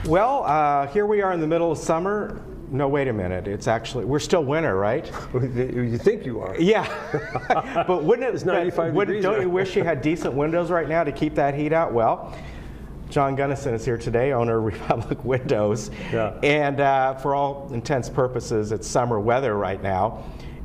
Well, here we are in the middle of summer. No, wait a minute. It's actually, we're still winter, right? You think you are. Yeah. But wouldn't it, it's 95 degrees. Don't you wish you had decent windows right now to keep that heat out? Well, John Gunnison is here today, owner of Republic Windows. Yeah. And for all intents purposes, it's summer weather right now.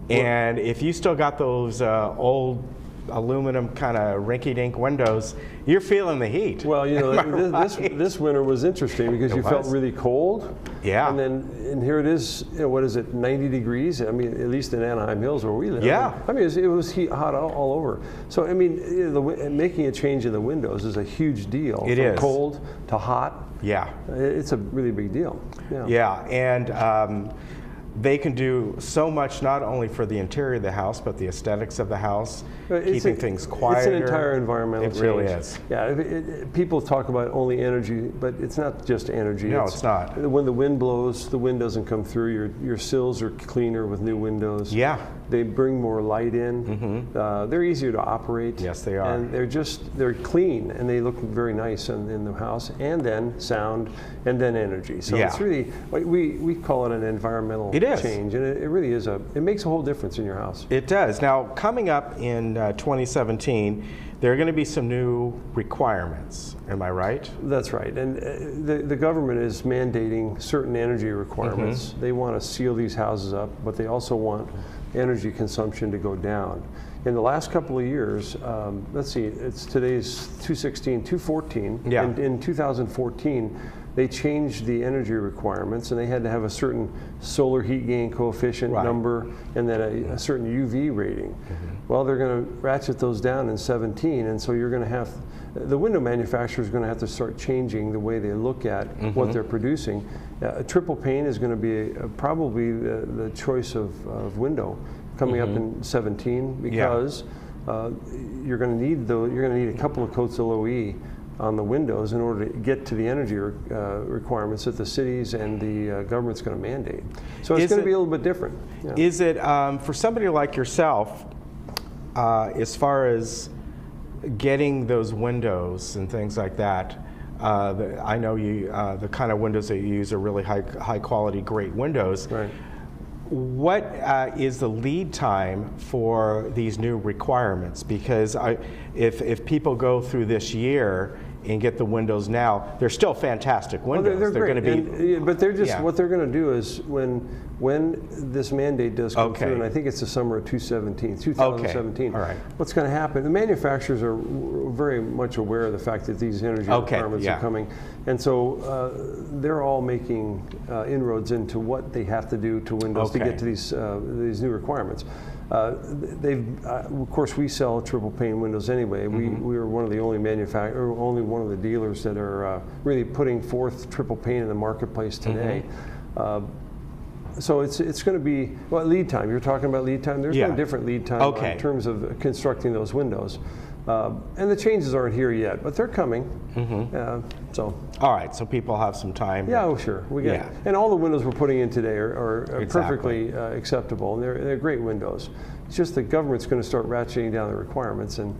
And if you still got those old aluminum kind of rinky-dink windows, you're feeling the heat. Well, you know, this winter was interesting because you felt really cold. Yeah. And here it is, you know, what is it, 90 degrees? I mean, at least in Anaheim Hills where we live. Yeah. I mean, it was hot all over. So, I mean, you know, making a change in the windows is a huge deal. It is. From cold to hot. Yeah. It's a really big deal. Yeah. Yeah, and they can do so much, not only for the interior of the house, but the aesthetics of the house, keeping things quieter. It's an entire environmental change. It really is. Yeah, people talk about only energy, but it's not just energy. No, it's not. When the wind blows, the wind doesn't come through. Your sills are cleaner with new windows. Yeah. They bring more light in. Mm-hmm. They're easier to operate. Yes, they are. And they're clean, and they look very nice in the house, and then sound, and then energy. So it's really, we call it an environmental change, and it really is it makes a whole difference in your house. It does. Now, coming up in 2017, there are going to be some new requirements. Am I right? That's right. And the government is mandating certain energy requirements. Mm-hmm. They want to seal these houses up, but they also want energy consumption to go down. In the last couple of years, let's see, today's 214. Yeah. In 2014, they changed the energy requirements, and they had to have a certain solar heat gain coefficient number, and then a certain UV rating. Well, they're going to ratchet those down in 17, and so you're going to have, the window manufacturer is going to have to start changing the way they look at what they're producing. A triple pane is going to be probably the choice of window coming up in 17, because you're going to need a couple of coats of LOE on the windows in order to get to the energy requirements that the cities and the government's going to mandate. So it's going to be a little bit different. Yeah. Is it, for somebody like yourself, as far as getting those windows and things like that, I know the kind of windows that you use are really high quality, great windows. Right. What is the lead time for these new requirements? Because if people go through this year and get the windows now, they're still fantastic windows. Well, they're going great. to be, but they're just what they're going to do is when this mandate does come through, and I think it's the summer of 2017. All right. What's going to happen? The manufacturers are very much aware of the fact that these energy requirements are coming, and so they're all making inroads into what they have to do to windows to get to these new requirements. Of course, we sell triple pane windows anyway. We are one of the only only one of the dealers that are really putting forth triple pane in the marketplace today. So it's going to be, well, lead time. You're talking about lead time. There's no different lead time in terms of constructing those windows. And the changes aren't here yet, but they're coming. All right, so people have some time. Yeah, oh, sure. And all the windows we're putting in today are perfectly acceptable, and they're great windows. It's just the government's going to start ratcheting down the requirements, and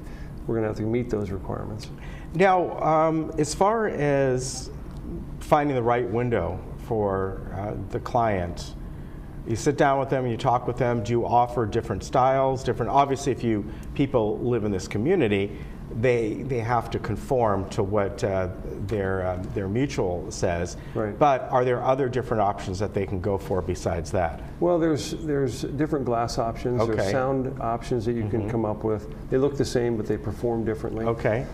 we're going to have to meet those requirements. Now, as far as finding the right window for the client, you sit down with them, you talk with them. Do you offer different styles, obviously if people live in this community, they have to conform to what their mutual says. Right. But are there other different options that they can go for besides that? Well, there's different glass options. There's sound options that you can come up with. They look the same, but they perform differently. Okay.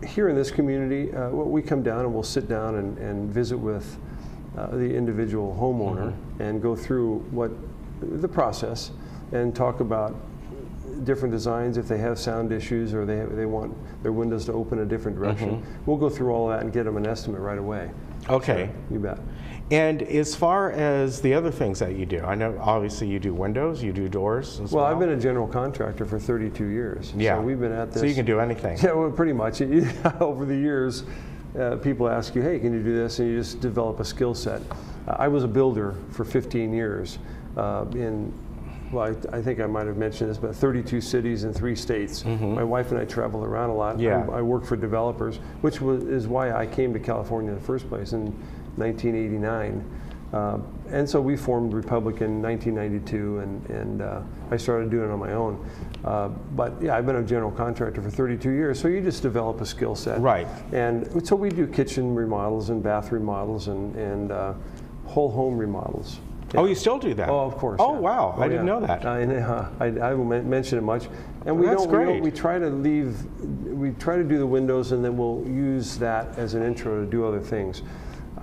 Here in this community, we come down and we'll sit down and visit with the individual homeowner and go through the process and talk about different designs if they have sound issues or they want their windows to open a different direction. We'll go through all of that and get them an estimate right away. Okay. Sure, you bet. And as far as the other things that you do, I know obviously you do windows, you do doors as well. Well, I've been a general contractor for 32 years. Yeah. So we've been at this. So you can do anything. Yeah, well, pretty much. Over the years, people ask you, hey, can you do this? And you just develop a skill set. I was a builder for 15 years I think I might have mentioned this, but 32 cities in 3 states. My wife and I traveled around a lot. Yeah. I worked for developers, which is why I came to California in the first place. And 1989. And so we formed Republic in 1992, and I started doing it on my own. But yeah, I've been a general contractor for 32 years, so you just develop a skill set. Right. And so we do kitchen remodels and bath remodels and whole home remodels. Yeah. Oh, you still do that? Oh, of course. Oh, yeah. I didn't know that. I won't mention it much. And we That's don't. great. We try to do the windows, and then we'll use that as an intro to do other things.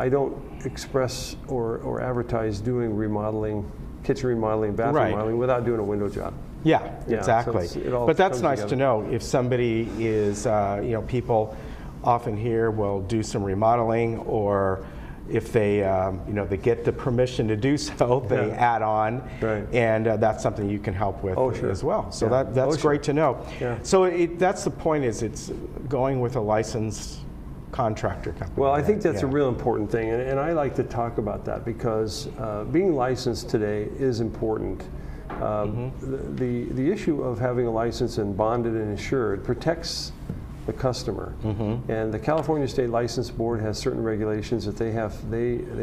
I don't express or advertise doing remodeling, kitchen remodeling, bath remodeling without doing a window job. Yeah, exactly. So but that's nice together. to know. If somebody is, people often here will do some remodeling, or if they, they get the permission to do so, they add on, and that's something you can help with as well. So that's great to know. Yeah. So that's the point, is it's going with a licensed contractor company. Well, I think that's a real important thing, and I like to talk about that because being licensed today is important. The issue of having a license and bonded and insured protects the customer, and the California State License Board has certain regulations that they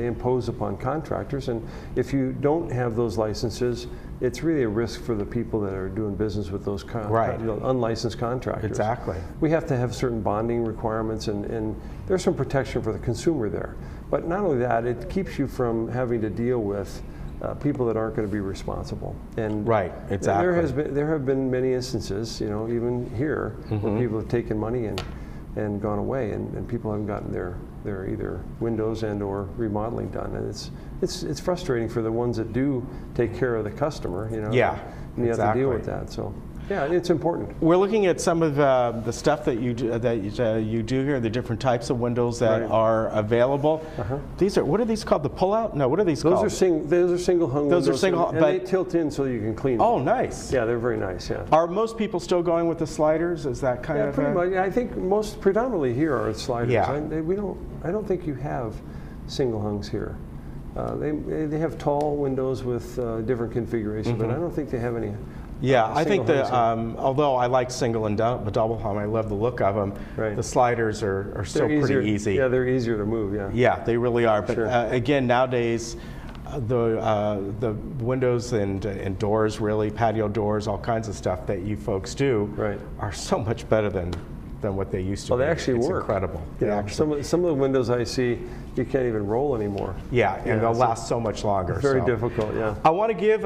impose upon contractors, and if you don't have those licenses, it's really a risk for the people that are doing business with those unlicensed contractors. Exactly. We have to have certain bonding requirements, and there's some protection for the consumer there. But not only that, it keeps you from having to deal with people that aren't going to be responsible. And exactly. There have been many instances, even here, where people have taken money and gone away, and people haven't gotten their either windows and or remodeling done, and it's frustrating for the ones that do take care of the customer. And you have to deal with that. So. Yeah, it's important. We're looking at some of the stuff that you do here, the different types of windows that are available. These are, what are these called? The pull-out? No, what are these called? Those are single hung windows. Those are single, and they tilt in so you can clean them. Oh, nice. Yeah, they're very nice. Yeah. Are most people still going with the sliders? Is that kind of? Pretty much. I think most predominantly here are sliders. Yeah. I don't think you have single hungs here. They have tall windows with different configurations, but I don't think they have any. Yeah, I think although I like single and double hung, I love the look of them. The sliders are still pretty easy. Yeah, they're easier to move. Yeah. Yeah, they really are. But again, nowadays, the windows and doors, really patio doors, all kinds of stuff that you folks do, are so much better than what they used to be. Well, they actually work. It's incredible. Some of the windows I see, you can't even roll anymore. Yeah, and they'll last so much longer. Very difficult, yeah. I want to give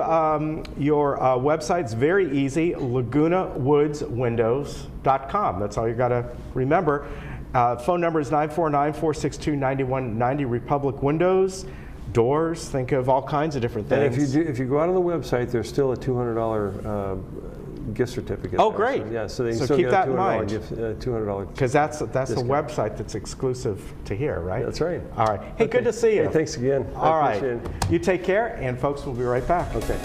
your website. It's very easy, LagunaWoodsWindows.com. That's all you got to remember. Phone number is 949-462-9190. Republic Windows, doors, think of all kinds of different things. And if you go out on the website, there's still a $200 gift certificate. Oh, great! So, so they can still keep get that in mind. $200 because that's a website that's exclusive to here, right? That's right. All right. Hey, good to see you. Hey, thanks again. All right. You take care, and folks, we'll be right back. Okay.